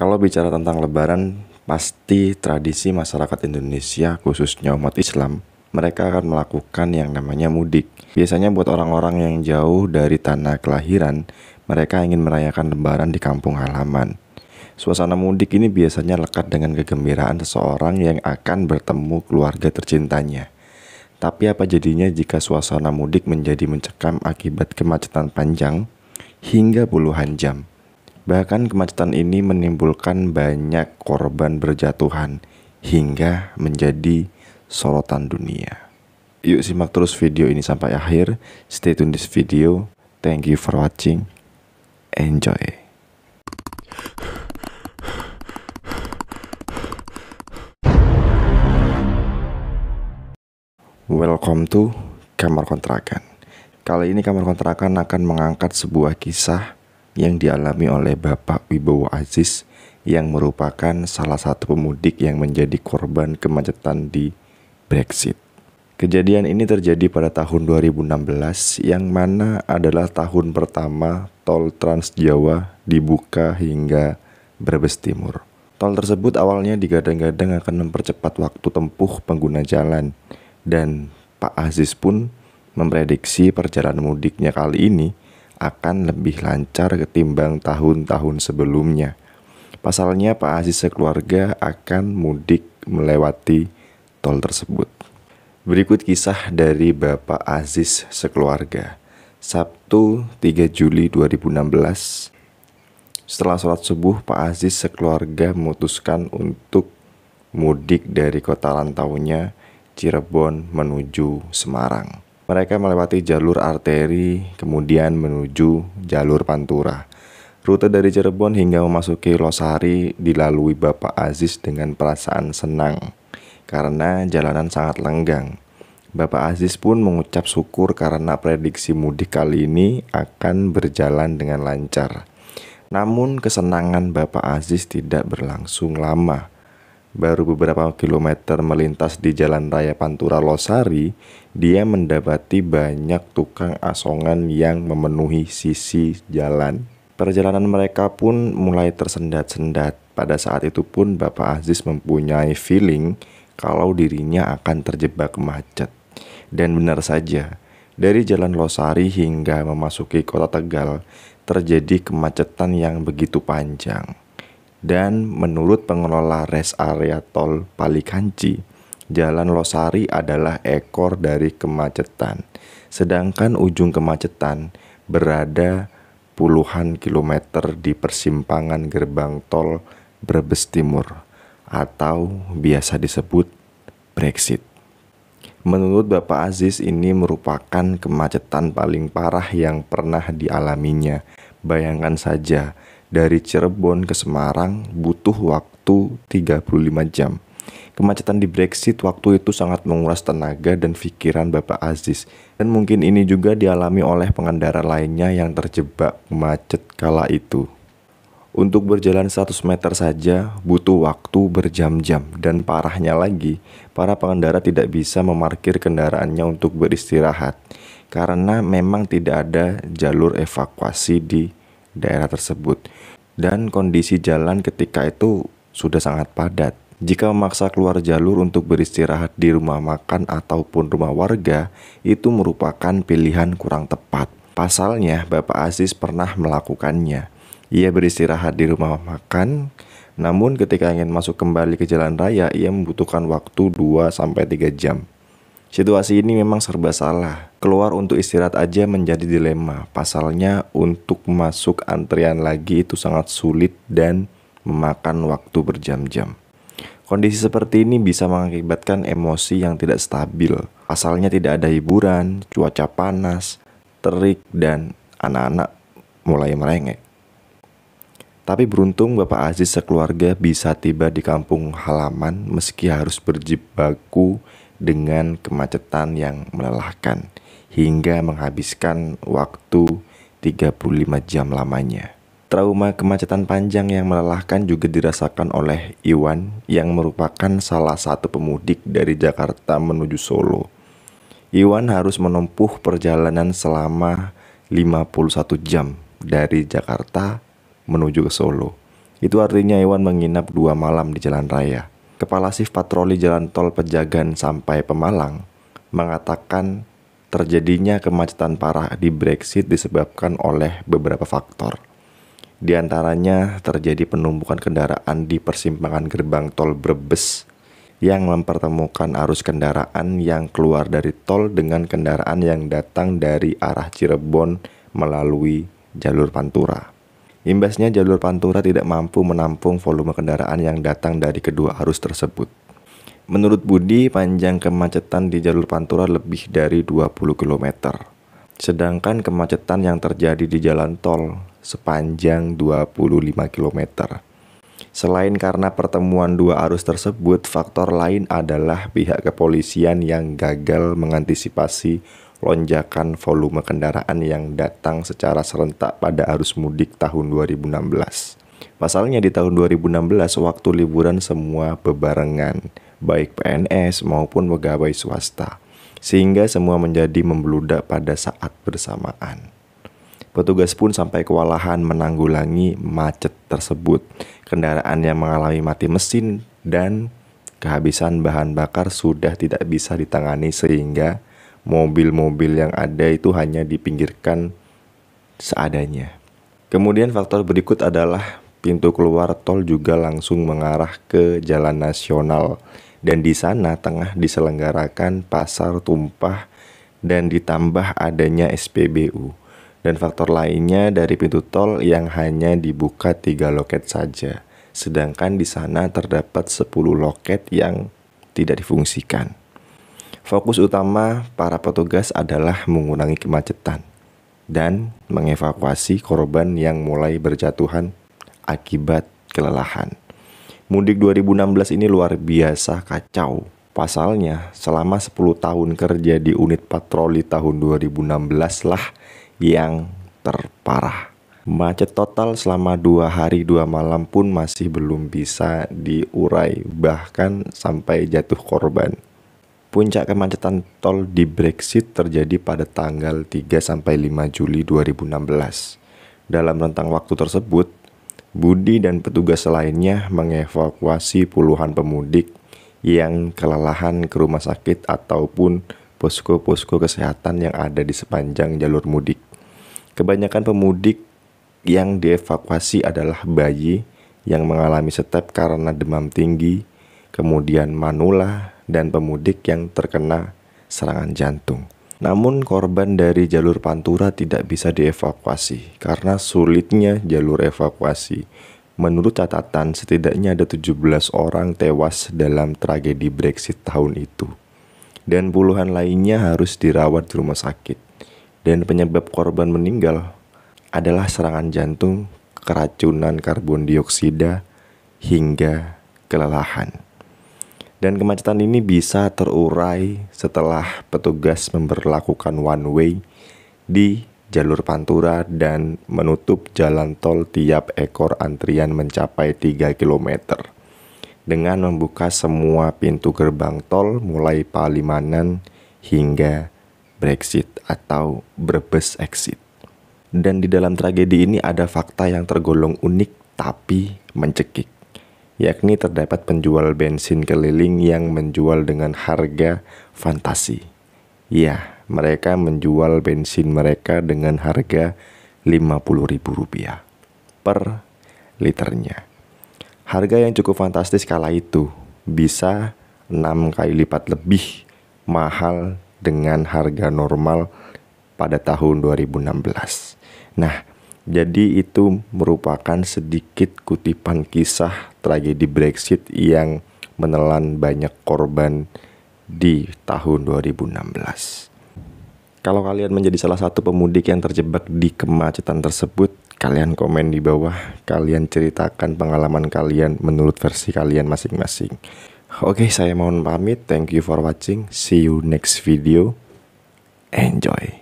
Kalau bicara tentang Lebaran, pasti tradisi masyarakat Indonesia, khususnya umat Islam, mereka akan melakukan yang namanya mudik. Biasanya buat orang-orang yang jauh dari tanah kelahiran, mereka ingin merayakan Lebaran di kampung halaman. Suasana mudik ini biasanya lekat dengan kegembiraan seseorang yang akan bertemu keluarga tercintanya. Tapi apa jadinya jika suasana mudik menjadi mencekam akibat kemacetan panjang hingga puluhan jam? Bahkan kemacetan ini menimbulkan banyak korban berjatuhan hingga menjadi sorotan dunia. Yuk simak terus video ini sampai akhir. Stay tune this video. Thank you for watching. Enjoy. Welcome to Kamar Kontrakan. Kali ini Kamar Kontrakan akan mengangkat sebuah kisah yang dialami oleh Bapak Wibowo Aziz yang merupakan salah satu pemudik yang menjadi korban kemacetan di Brexit. Kejadian ini terjadi pada tahun 2016 yang mana adalah tahun pertama tol Trans Jawa dibuka hingga Brebes Timur. Tol tersebut awalnya digadang-gadang akan mempercepat waktu tempuh pengguna jalan, dan Pak Aziz pun memprediksi perjalanan mudiknya kali ini akan lebih lancar ketimbang tahun-tahun sebelumnya. Pasalnya Pak Aziz sekeluarga akan mudik melewati tol tersebut. Berikut kisah dari Bapak Aziz sekeluarga. Sabtu 3 Juli 2016. Setelah sholat subuh, Pak Aziz sekeluarga memutuskan untuk mudik dari kota rantaunya Cirebon menuju Semarang. Mereka melewati jalur arteri, kemudian menuju jalur Pantura. Rute dari Cirebon hingga memasuki Losari dilalui Bapak Aziz dengan perasaan senang karena jalanan sangat lenggang. Bapak Aziz pun mengucap syukur karena prediksi mudik kali ini akan berjalan dengan lancar. Namun kesenangan Bapak Aziz tidak berlangsung lama. Baru beberapa kilometer melintas di Jalan Raya Pantura Losari, dia mendapati banyak tukang asongan yang memenuhi sisi jalan. Perjalanan mereka pun mulai tersendat-sendat. Pada saat itu pun Bapak Aziz mempunyai feeling kalau dirinya akan terjebak macet. Dan benar saja, dari Jalan Losari hingga memasuki kota Tegal, terjadi kemacetan yang begitu panjang. Dan menurut pengelola rest area tol Palikanci, Jalan Losari adalah ekor dari kemacetan. Sedangkan ujung kemacetan berada puluhan kilometer di persimpangan gerbang tol Brebes Timur atau biasa disebut Brexit. Menurut Bapak Aziz, ini merupakan kemacetan paling parah yang pernah dialaminya. Bayangkan saja, dari Cirebon ke Semarang butuh waktu 35 jam. Kemacetan di Brexit waktu itu sangat menguras tenaga dan pikiran Bapak Aziz. Dan mungkin ini juga dialami oleh pengendara lainnya yang terjebak macet kala itu. Untuk berjalan 100 meter saja butuh waktu berjam-jam. Dan parahnya lagi, para pengendara tidak bisa memarkir kendaraannya untuk beristirahat karena memang tidak ada jalur evakuasi di daerah tersebut, dan kondisi jalan ketika itu sudah sangat padat. Jika memaksa keluar jalur untuk beristirahat di rumah makan ataupun rumah warga, itu merupakan pilihan kurang tepat. Pasalnya Bapak Aziz pernah melakukannya. Ia beristirahat di rumah makan, namun ketika ingin masuk kembali ke jalan raya, ia membutuhkan waktu 2-3 jam. Situasi ini memang serba salah. Keluar untuk istirahat aja menjadi dilema. Pasalnya untuk masuk antrian lagi itu sangat sulit dan memakan waktu berjam-jam. Kondisi seperti ini bisa mengakibatkan emosi yang tidak stabil. Pasalnya tidak ada hiburan, cuaca panas, terik, dan anak-anak mulai merengek. Tapi beruntung Bapak Aziz sekeluarga bisa tiba di kampung halaman meski harus berjibaku dengan kemacetan yang melelahkan hingga menghabiskan waktu 35 jam lamanya. Trauma kemacetan panjang yang melelahkan juga dirasakan oleh Iwan yang merupakan salah satu pemudik dari Jakarta menuju Solo. Iwan harus menempuh perjalanan selama 51 jam dari Jakarta menuju ke Solo. Itu artinya Iwan menginap 2 malam di jalan raya. Kepala Shift Patroli Jalan Tol Pejagan sampai Pemalang mengatakan terjadinya kemacetan parah di Brexit disebabkan oleh beberapa faktor. Di antaranya terjadi penumpukan kendaraan di persimpangan gerbang tol Brebes yang mempertemukan arus kendaraan yang keluar dari tol dengan kendaraan yang datang dari arah Cirebon melalui jalur Pantura. Imbasnya jalur Pantura tidak mampu menampung volume kendaraan yang datang dari kedua arus tersebut. Menurut Budi, panjang kemacetan di jalur Pantura lebih dari 20 km. Sedangkan kemacetan yang terjadi di jalan tol sepanjang 25 km. Selain karena pertemuan dua arus tersebut, faktor lain adalah pihak kepolisian yang gagal mengantisipasi lonjakan volume kendaraan yang datang secara serentak pada arus mudik tahun 2016. Pasalnya di tahun 2016 waktu liburan semua bebarengan, baik PNS maupun pegawai swasta, sehingga semua menjadi membludak pada saat bersamaan. Petugas pun sampai kewalahan menanggulangi macet tersebut. Kendaraan yang mengalami mati mesin dan kehabisan bahan bakar sudah tidak bisa ditangani sehingga mobil-mobil yang ada itu hanya dipinggirkan seadanya. Kemudian faktor berikut adalah pintu keluar tol juga langsung mengarah ke jalan nasional dan di sana tengah diselenggarakan pasar tumpah dan ditambah adanya SPBU. Dan faktor lainnya dari pintu tol yang hanya dibuka 3 loket saja, sedangkan di sana terdapat 10 loket yang tidak difungsikan. Fokus utama para petugas adalah mengurangi kemacetan dan mengevakuasi korban yang mulai berjatuhan akibat kelelahan. Mudik 2016 ini luar biasa kacau. Pasalnya, selama 10 tahun kerja di unit patroli tahun 2016 lah yang terparah. Macet total selama 2 hari 2 malam pun masih belum bisa diurai, bahkan sampai jatuh korban. Puncak kemacetan tol di Brexit terjadi pada tanggal 3-5 Juli 2016. Dalam rentang waktu tersebut, Budi dan petugas lainnya mengevakuasi puluhan pemudik yang kelelahan ke rumah sakit ataupun posko-posko kesehatan yang ada di sepanjang jalur mudik. Kebanyakan pemudik yang dievakuasi adalah bayi yang mengalami step karena demam tinggi, kemudian manula, dan pemudik yang terkena serangan jantung. Namun korban dari jalur Pantura tidak bisa dievakuasi karena sulitnya jalur evakuasi. Menurut catatan, setidaknya ada 17 orang tewas dalam tragedi Brexit tahun itu. Dan puluhan lainnya harus dirawat di rumah sakit. Dan penyebab korban meninggal adalah serangan jantung, keracunan karbon dioksida, hingga kelelahan. Dan kemacetan ini bisa terurai setelah petugas memberlakukan one way di jalur Pantura dan menutup jalan tol tiap ekor antrian mencapai 3 km. Dengan membuka semua pintu gerbang tol mulai Palimanan hingga Brexit atau Brebes Exit. Dan di dalam tragedi ini ada fakta yang tergolong unik tapi mencekik, yakni terdapat penjual bensin keliling yang menjual dengan harga fantasi. Ya, mereka menjual bensin mereka dengan harga Rp50.000 per liternya. Harga yang cukup fantastis kala itu, bisa 6 kali lipat lebih mahal dengan harga normal pada tahun 2016. Nah, jadi itu merupakan sedikit kutipan kisah tragedi Brexit yang menelan banyak korban di tahun 2016. Kalau kalian menjadi salah satu pemudik yang terjebak di kemacetan tersebut, kalian komen di bawah, kalian ceritakan pengalaman kalian menurut versi kalian masing-masing. Oke, saya mohon pamit. Thank you for watching. See you next video. Enjoy.